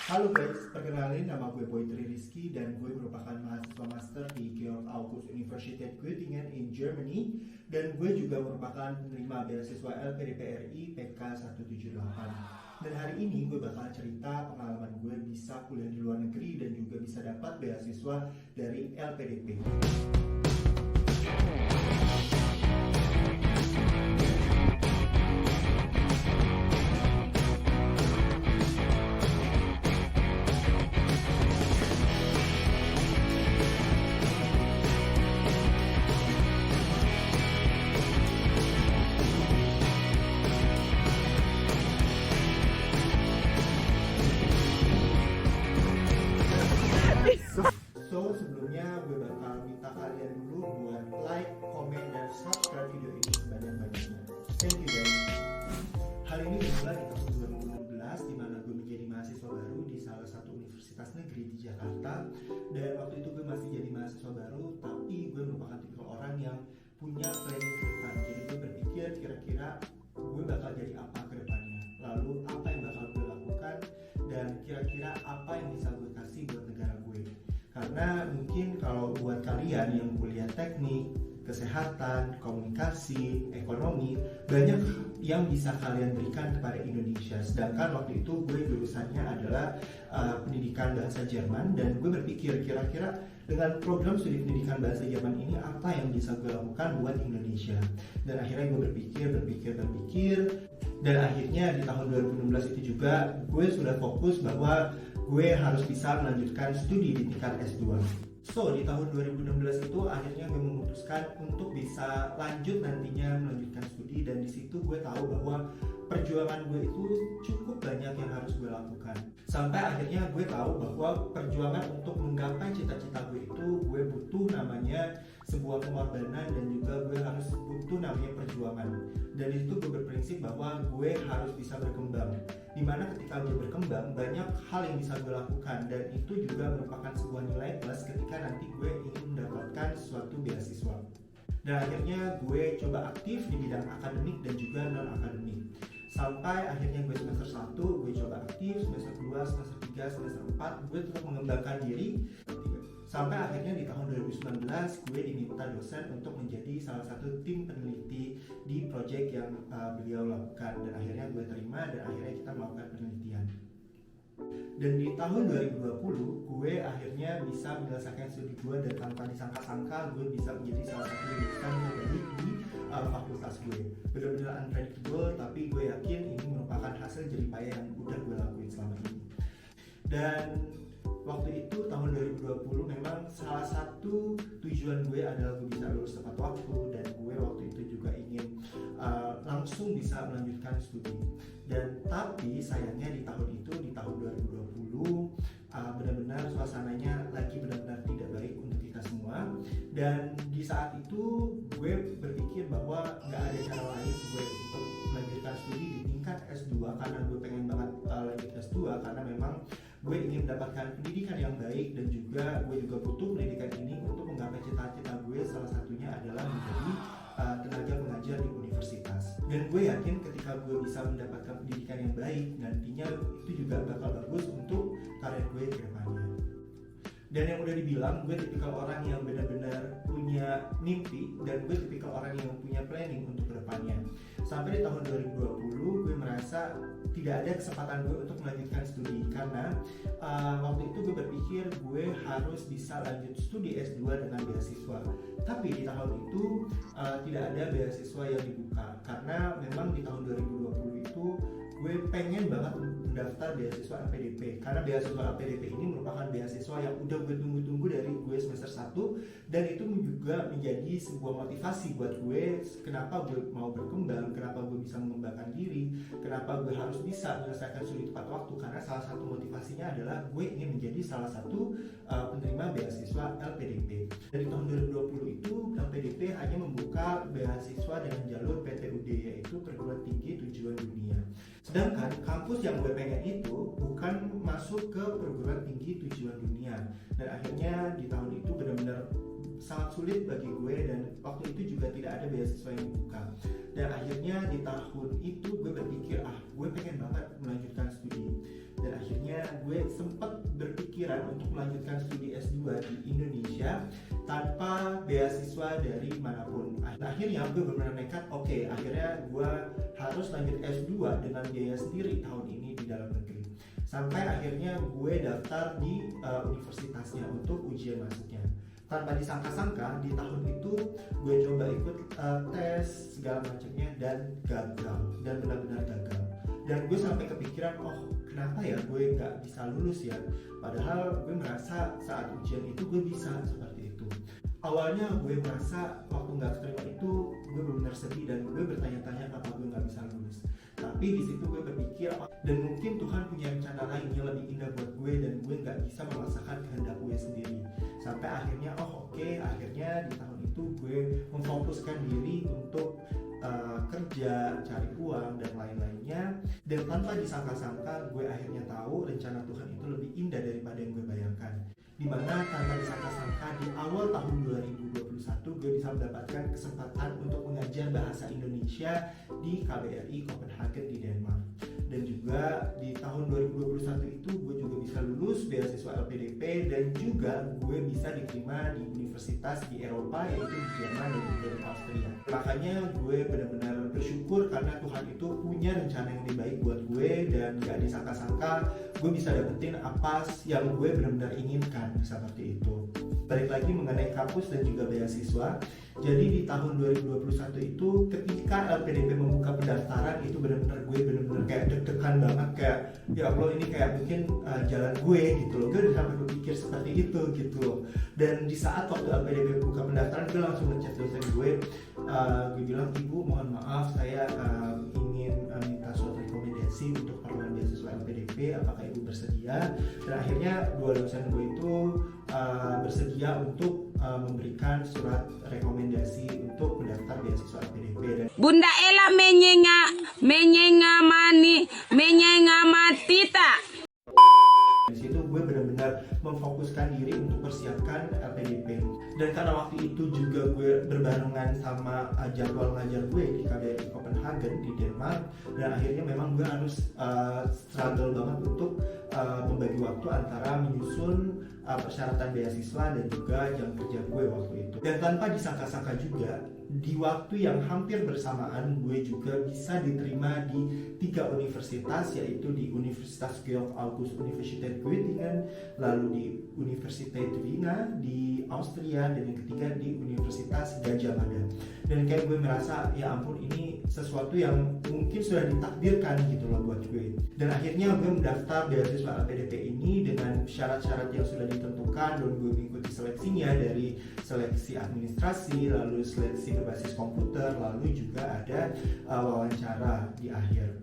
Halo guys, perkenalin nama gue Boy Tri Rizky dan gue merupakan mahasiswa master di Georg August Universität Göttingen in Germany, dan gue juga merupakan penerima beasiswa LPDP-RI PK 178. Dan hari ini gue bakal cerita pengalaman gue bisa kuliah di luar negeri dan juga bisa dapat beasiswa dari LPDP. So sebelumnya gue bakal minta kalian dulu buat like, comment, dan subscribe video ini sebanyak-banyaknya. Thank you guys. Hal ini bermula di tahun 2016 di mana gue menjadi mahasiswa baru di salah satu universitas negeri di Jakarta. Dan waktu itu gue masih jadi mahasiswa baru, tapi gue merupakan tipe orang yang punya planning ke depan. Jadi gue berpikir kira-kira gue bakal jadi apa ke depannya, lalu apa yang bakal gue lakukan, dan kira-kira apa yang bisa gue kasih buat negara gue. Karena mungkin kalau buat kalian yang kuliah teknik, kesehatan, komunikasi, ekonomi, banyak yang bisa kalian berikan kepada Indonesia. Sedangkan waktu itu gue jurusannya adalah pendidikan bahasa Jerman, dan gue berpikir kira-kira dengan program studi pendidikan bahasa Jerman ini apa yang bisa gue lakukan buat Indonesia. Dan akhirnya gue berpikir, dan akhirnya di tahun 2016 itu juga gue sudah fokus bahwa gue harus bisa melanjutkan studi di tingkat S2. So, di tahun 2016 itu akhirnya gue memutuskan untuk bisa lanjut nantinya melanjutkan studi, dan di situ gue tahu bahwa perjuangan gue itu cukup banyak yang harus gue lakukan. Sampai akhirnya gue tahu bahwa perjuangan untuk menggapai cita-cita gue itu gue butuh namanya sebuah pengorbanan, dan juga gue harus butuh namanya perjuangan. Dan itu gue berprinsip bahwa gue harus bisa berkembang, dimana ketika gue berkembang banyak hal yang bisa gue lakukan, dan itu juga merupakan sebuah nilai plus ketika nanti gue ingin mendapatkan suatu beasiswa. Dan akhirnya gue coba aktif di bidang akademik dan juga non akademik, sampai akhirnya gue semester 1 gue coba aktif, semester 2, semester 3, semester 4 gue tetap mengembangkan diri, sampai akhirnya di tahun 2019 gue diminta dosen untuk menjadi salah satu tim peneliti di proyek yang beliau lakukan, dan akhirnya gue terima, dan akhirnya kita melakukan penelitian. Dan di tahun 2020 gue akhirnya bisa menyelesaikan studi gue, dan tanpa disangka-sangka gue bisa menjadi salah satu lulusan terbaik di fakultas gue. Benar-benar unpredictable, tapi gue yakin ini merupakan hasil jeripaya yang udah gue lakuin selama ini. Dan waktu itu tahun 2020 memang salah satu tujuan gue adalah gue bisa lulus tepat waktu, dan gue waktu itu juga ingin langsung bisa melanjutkan studi. Dan tapi sayangnya di tahun 2020 benar-benar suasananya lagi benar-benar tidak baik untuk kita semua. Dan di saat itu gue berpikir bahwa nggak ada cara lain gue untuk melanjutkan studi di tingkat S2, karena gue pengen banget lanjut S2 karena memang gue ingin mendapatkan pendidikan yang baik, dan juga gue juga butuh pendidikan ini untuk menggapai cita-cita gue, salah satunya adalah menjadi tenaga pengajar di universitas. Dan gue yakin ketika gue bisa mendapatkan pendidikan yang baik, nantinya itu juga bakal bagus untuk karir gue ke depannya. Dan yang udah dibilang, gue tipikal orang yang benar-benar punya mimpi, dan gue tipikal orang yang punya planning untuk kedepannya. Sampai di tahun 2020 gue merasa tidak ada kesempatan gue untuk melanjutkan studi, karena waktu itu gue berpikir gue harus bisa lanjut studi S2 dengan beasiswa. Tapi di tahun itu tidak ada beasiswa yang dibuka, karena memang di tahun 2020 itu gue pengen banget mendaftar beasiswa LPDP, karena beasiswa LPDP ini merupakan beasiswa yang udah gue tunggu-tunggu dari gue semester 1, dan itu juga menjadi sebuah motivasi buat gue kenapa gue mau berkembang, kenapa gue bisa mengembangkan diri, kenapa gue harus bisa menyelesaikan studi tepat waktu, karena salah satu motivasinya adalah gue ingin menjadi salah satu penerima beasiswa LPDP. Dari tahun 2020 itu LPDP hanya membuka beasiswa dengan jalur PTUD, yaitu perguruan tinggi tujuan dunia. Sedangkan kampus yang gue pengen itu bukan masuk ke perguruan tinggi tujuan dunia. Dan akhirnya di tahun itu benar-benar sangat sulit bagi gue, dan waktu itu juga tidak ada beasiswa yang dibuka. Dan akhirnya di tahun itu gue berpikir gue pengen banget melanjutkan studi. Dan akhirnya gue sempat berpikiran untuk melanjutkan studi S2 di Indonesia tanpa beasiswa dari manapun. Akhirnya gue benar-benar nekat, oke, akhirnya gue harus lanjut S2 dengan biaya sendiri tahun ini di dalam negeri. Sampai akhirnya gue daftar di universitasnya untuk ujian masuknya. Tanpa disangka-sangka di tahun itu gue coba ikut tes segala macamnya dan gagal, dan benar-benar gagal. Dan gue sampai kepikiran, oh kenapa ya gue nggak bisa lulus ya, padahal gue merasa saat ujian itu gue bisa seperti itu. Awalnya gue merasa waktu nggak keterima itu gue benar-benar sedih dan gue bertanya-tanya kenapa gue nggak bisa lulus. Tapi di situ gue berpikir, dan mungkin Tuhan punya rencana lain yang lebih indah buat gue dan gue nggak bisa memaksakan kehendak gue sendiri. Sampai akhirnya akhirnya di tahun itu gue memfokuskan diri untuk kerja, cari uang dan lain-lainnya. Dan tanpa disangka-sangka gue akhirnya tahu rencana Tuhan itu lebih indah daripada yang gue bayangkan. Dimana tanpa disangka-sangka di awal tahun 2021 gue bisa mendapatkan kesempatan untuk mengajar bahasa Indonesia di KBRI Copenhagen di Denmark. Dan juga di tahun 2021 itu gue juga bisa lulus beasiswa LPDP, dan juga gue bisa diterima di universitas di Eropa, yaitu di Jerman dan juga di Austria. Makanya gue benar-benar bersyukur karena Tuhan itu punya rencana yang lebih baik buat gue, dan gak disangka-sangka gue bisa dapetin apa yang gue benar-benar inginkan seperti itu. Balik lagi mengenai kampus dan juga beasiswa. Jadi di tahun 2021 itu ketika LPDP membuka pendaftaran itu benar-benar gue benar-benar kayak deg-degan banget, kayak ya Allah ini kayak mungkin jalan gue gitu loh. Gue udah sampai berpikir seperti itu gitu loh. Dan di saat waktu LPDP buka pendaftaran gue langsung ngechat dosen gue bilang, ibu mohon maaf saya ingin minta suatu rekomendasi untuk perluan beasiswa LPDP, apakah ibu bersedia? Dan akhirnya dua dosen gue itu bersedia untuk memberikan surat rekomendasi untuk mendaftar beasiswa LPDP. Dan Bunda Ella menyenga matita. di situ gue benar-benar memfokuskan diri untuk persiapkan LPDP. Dan karena waktu itu juga gue berbarengan sama jadwal ngajar gue di KBRI Copenhagen di Denmark, dan akhirnya memang gue harus struggle banget untuk membagi waktu antara menyusun persyaratan beasiswa dan juga jam kerja gue waktu itu. Dan tanpa disangka-sangka juga di waktu yang hampir bersamaan gue juga bisa diterima di 3 universitas, yaitu di Universitas Georg August Universität Göttingen, lalu di Universität Wiener di Austria, dan yang ketiga di Universitas Gajah Mada. Dan kayak gue merasa ya ampun, ini sesuatu yang mungkin sudah ditakdirkan gitu loh buat gue. Dan akhirnya gue mendaftar beasiswa LPDP ini dengan syarat-syarat yang sudah ditentukan, dan gue mengikuti seleksinya dari seleksi administrasi, lalu seleksi berbasis komputer, lalu juga ada wawancara di akhir.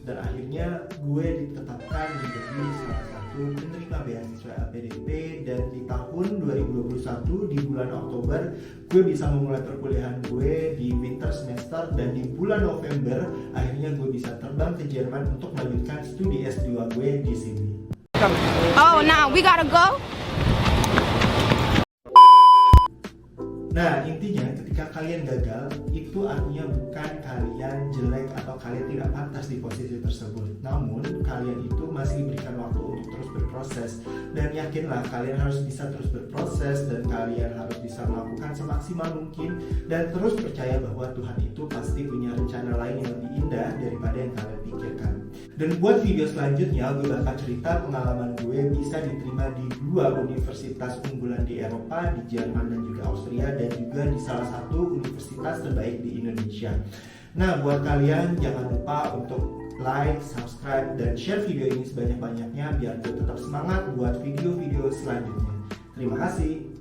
Dan akhirnya gue ditetapkan menjadi salah satu penerima beasiswa LPDP, dan di tahun 2021 di bulan Oktober gue bisa memulai perkuliahan gue di winter semester, dan di bulan November akhirnya gue bisa terbang ke Jerman untuk melanjutkan studi S2 gue di sini. Oh, now we gotta go. Nah, intinya ketika kalian gagal, itu artinya bukan kalian jelek atau kalian tidak pantas di posisi tersebut. Namun, kalian itu masih diberikan waktu untuk terus berproses. Dan yakinlah kalian harus bisa terus berproses, dan kalian harus bisa melakukan semaksimal mungkin, dan terus percaya bahwa Tuhan itu pasti punya rencana lain yang lebih indah daripada yang kalian pikirkan. Dan buat video selanjutnya, gue bakal cerita pengalaman gue bisa diterima di 2 universitas unggulan di Eropa, di Jerman dan juga Austria, dan juga di salah satu universitas terbaik di Indonesia. Nah, buat kalian jangan lupa untuk like, subscribe, dan share video ini sebanyak-banyaknya biar gue tetap semangat buat video-video selanjutnya. Terima kasih.